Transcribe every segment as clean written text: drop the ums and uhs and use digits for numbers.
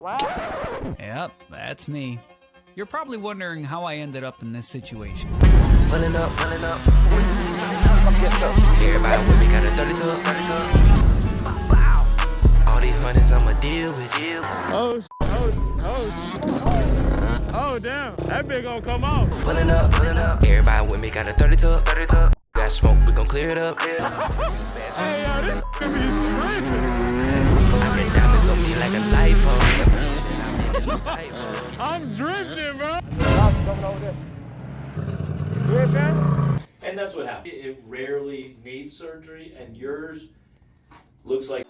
What? Yep, that's me. You're probably wondering how I ended up in this situation. Pulling up. Everybody with me got a 30 All these hundreds I'ma deal with you. Oh, damn. That bitch gonna come off. Pulling up. Everybody with me got a 30 Got smoke, we gon' clear it up. Hey, yo, this gonna be screaming. I got diamonds on me like a light bulb. I'm drifting, bro. And that's what happened. It rarely needs surgery, and yours looks like.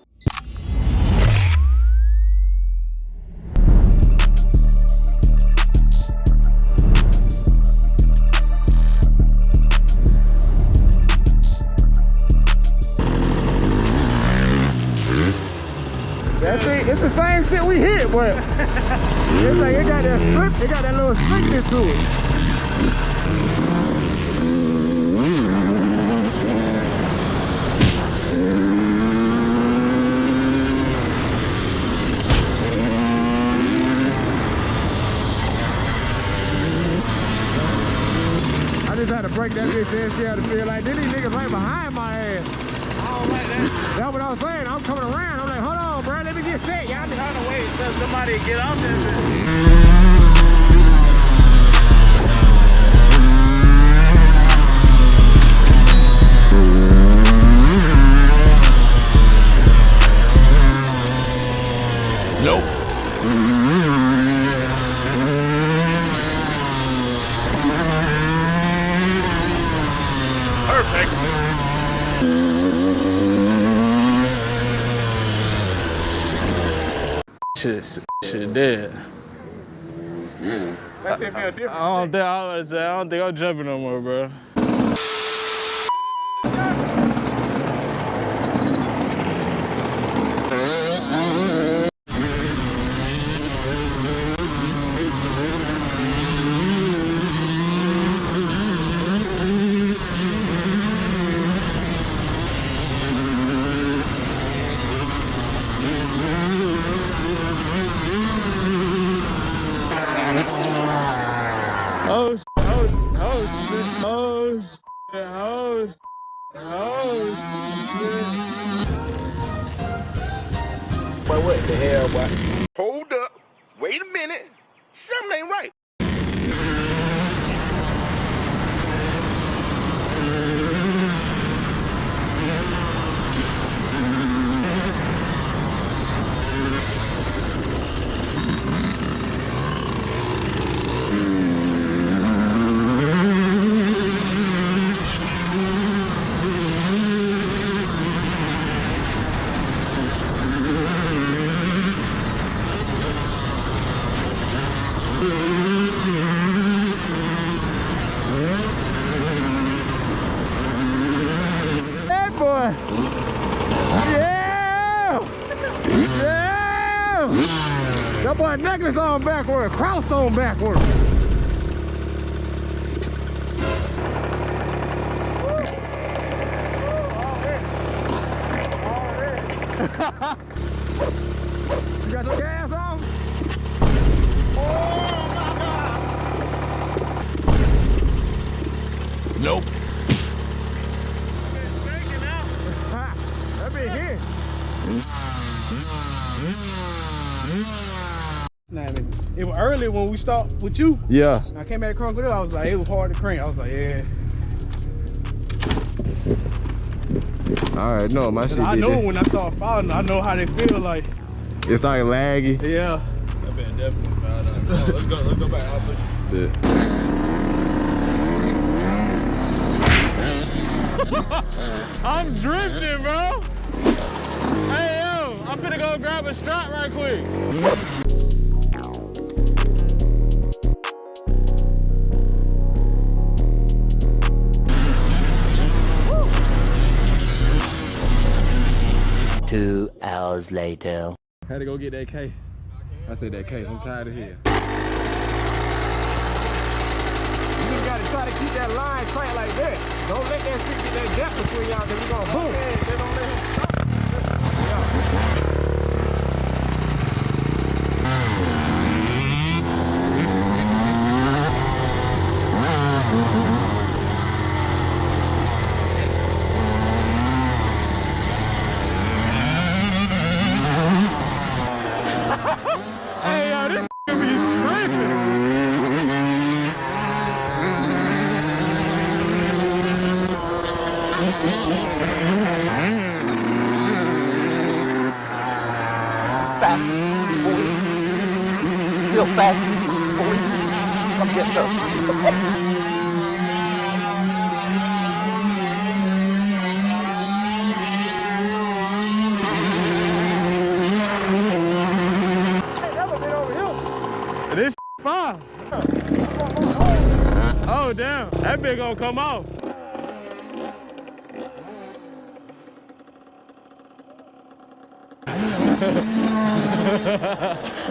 That thing, it's the same shit we hit, but it's like it got that strip, it got that little strictness to it. I just had to break that bitch in, see how to feel like. Then these niggas right behind my ass. I don't like that. That's what I was saying. I'm coming around. I'm like, hold on, bro. Let me get set. Y'all be trying to wait until somebody get off this bitch. Nope. Perfect. Shit dead. That shit feel different. I don't think I'm jumping no more, bro. Boy, what the hell, boy? Hold up. Wait a minute. Something ain't right. That boy! Yeah! Yeah! That boy necklace on backward, cross on backward. You got your gas on? Nope. That big hit. Nah, it was early when we stopped with you. Yeah. I came back across with it. I was like, it was hard to crank. I was like, yeah. All right, no, my shit. I know when I start falling, I know how they feel like. It's like laggy. Yeah. That been definitely found out. Let's go back. I'll put you. Yeah. I'm drifting, bro. Hey, yo, I'm finna go grab a strap right quick. 2 hours later. Had to go get that K. I said that case, I'm tired of here. You just gotta try to keep that line tight like that. Don't let that shit get that gap between y'all, then we gonna boom. They don't let him stop. Yeah. real fast before we come get her. This fire. Oh damn, that bitch gonna come off.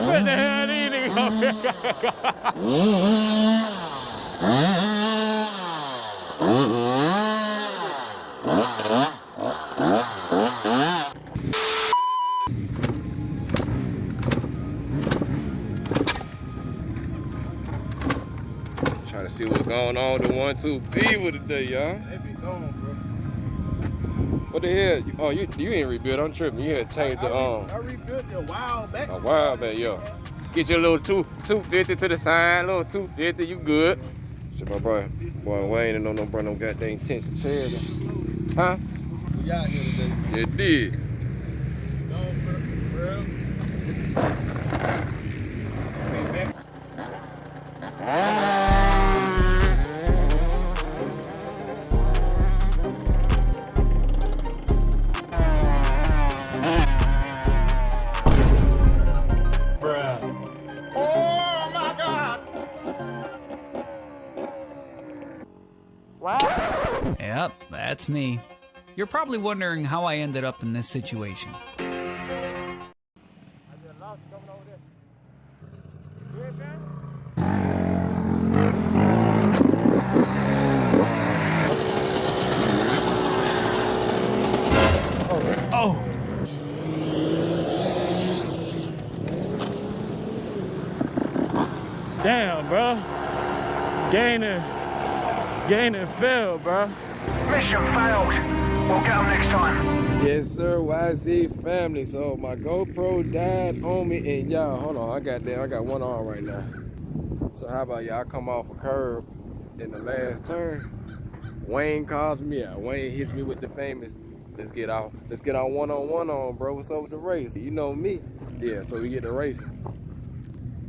What the hell these niggas Trying to see what's going on with the 1-2 fever today, y'all. They be gone, bro. What the hell? Oh, you ain't rebuilt. I'm tripping. You had changed the I rebuilt it a while back. a while back, yo. Get your little 250 to the side, little 250, you good. Shit, my boy Wayne and no bro, no goddamn tension. Huh? We out here today. Yeah, it did. Gone, bro. Yep, that's me. You're probably wondering how I ended up in this situation. Oh! Damn, bro. Gaining failed, bro. Mission failed. We'll get them next time. Yes, sir, YZ family. So my GoPro died on me, and y'all, hold on, I got one on right now. So how about y'all come off a curb in the last turn? Wayne calls me out. Wayne hits me with the famous, let's get our one-on-one on, bro. What's up with the race? You know me. Yeah, so we get the race.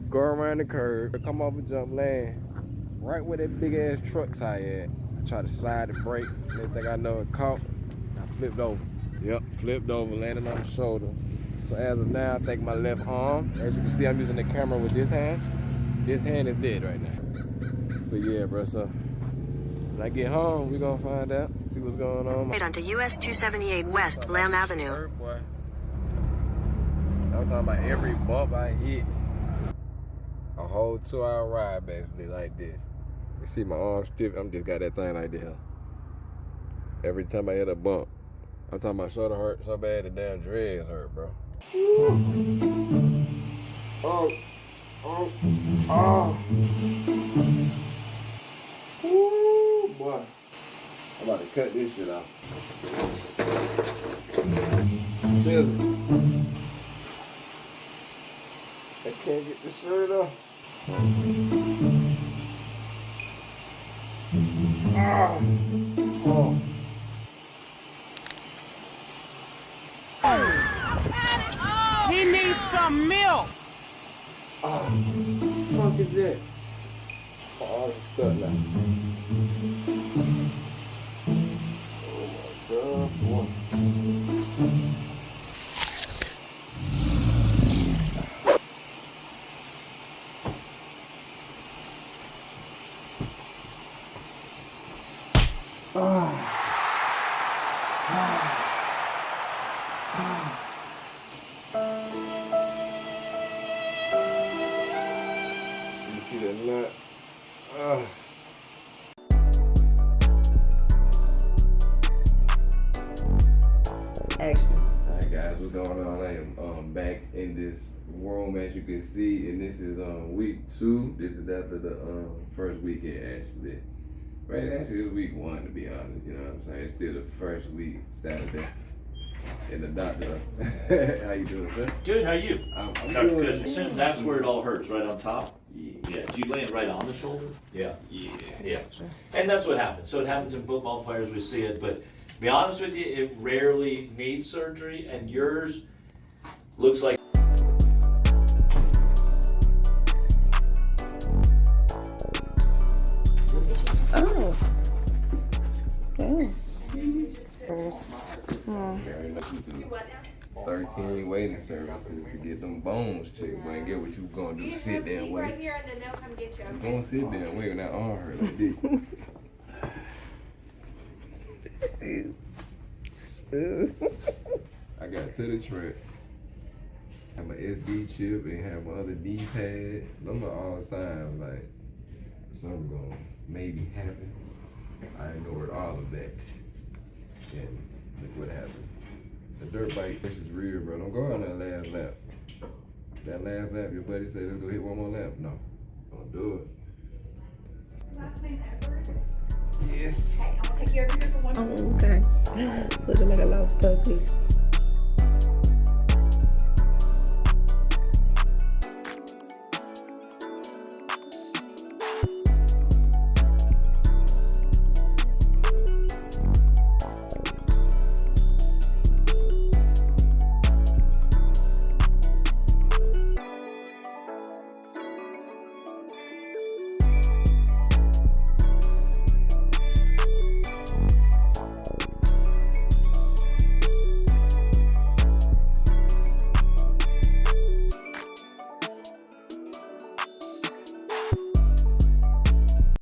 Go around the curb, come off a jump lane, right where that big ass truck tire at. I try to slide the brake. Next thing I know, it caught. I flipped over. Yep, flipped over, landed on the shoulder. So as of now, I think my left arm, as you can see, I'm using the camera with this hand. This hand is dead right now. But yeah, bro, so when I get home, we gonna find out, see what's going on. Right onto US 278 West Lamb Avenue. Boy. I'm talking about every bump I hit. A whole 2-hour ride basically like this. You see my arm stiff, I'm just got that thing like this. Every time I hit a bump. I'm talking my shoulder hurt so bad the damn dreads hurt, bro. Oh. Ooh, boy. I'm about to cut this shit off. Scissors. I can't get the shirt off. Oh. He needs some milk. What the fuck is that? Oh, it's stuck now. Oh my God, boy. You see that nut? Action. Alright guys, what's going on? I am back in this room as you can see, and this is week 2. This is after the first weekend actually. Right, actually it's week 1 to be honest, you know what I'm saying? It's still the first week, Saturday. And the doctor, how you doing, sir? Good, how you? I'm Dr. doing Cushing. Assume that's where it all hurts, right on top? Yeah. Yeah, do you land right on the shoulder? Yeah. Yeah. And that's what happens. So it happens in football players, we see it, but to be honest with you, it rarely needs surgery, and yours looks like 13 waiting services to get them bones checked, but ain't get what you gonna do. Sit there and wait. Right here, and then they'll come get you. You gonna sit there and wait when that arm hurt like this. I got to the track. Have my SB chip and have my other D-pad. Them are all signs like something gonna maybe happen. I ignored all of that. And look what happened. The dirt bike, this is real, bro. Don't go on that last lap. That last lap, your buddy said, let's go hit one more lap. No, don't do it. Last name Edwards. Yes. Okay, I'll take you over here for one. Oh, okay. Looking like a lost puppy.